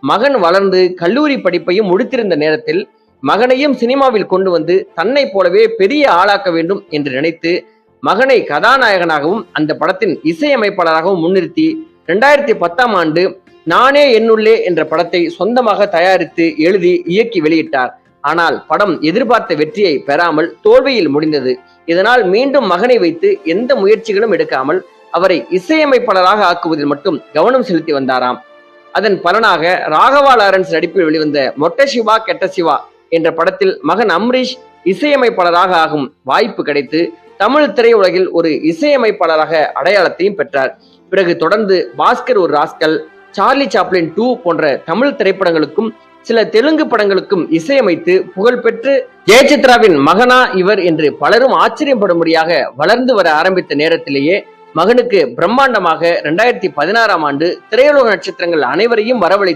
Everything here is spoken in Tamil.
மகன் வளர்ந்து கல்லூரி படிப்பையும் முடித்திருந்த நேரத்தில் மகனையும் சினிமாவில் கொண்டு வந்து தன்னை போலவே பெரிய ஆளாக்க வேண்டும் என்று நினைத்து மகனை கதாநாயகனாகவும் அந்த படத்தின் இசையமைப்பாளராகவும் முன்னிறுத்தி 2010ஆம் ஆண்டு நானே என்னுள்ளே என்ற படத்தை சொந்தமாக தயாரித்து எழுதி இயக்கி வெளியிட்டார். ஆனால் படம் எதிர்பார்த்த வெற்றியை பெறாமல் தோல்வியில் முடிந்தது. இதனால் மீண்டும் மகனை வைத்து எந்த முயற்சிகளும் எடுக்காமல் அவரை இசையமைப்பாளராக ஆக்குவதில் மட்டும் கவனம் செலுத்தி வந்தாராம். அதன் பலனாக ராகவா லாரன்ஸ் நடிப்பில் வெளிவந்த மொட்டை சிவா கெட்ட சிவா என்ற படத்தில் மகன் அம்ரீஷ் இசையமைப்பாளராக ஆகும் வாய்ப்பு கிடைத்து தமிழ் திரையுலகில் ஒரு இசையமைப்பாளராக அடையாளத்தையும் பெற்றார். பிறகு தொடர்ந்து பாஸ்கர் ஒரு ராஸ்கல், சார்லி சாப்ளின் 2 போன்ற தமிழ் திரைப்படங்களுக்கும் சில தெலுங்கு படங்களுக்கும் இசையமைத்து புகழ்பெற்று ஜெயசித்ராவின் மகனா இவர் என்று பலரும் ஆச்சரியப்படும்படியாக வளர்ந்து வர ஆரம்பித்த நேரத்திலேயே மகனுக்கு பிரம்மாண்டமாக 2016ஆம் ஆண்டு திரையுலக நட்சத்திரங்கள் அனைவரையும் வரவழைத்து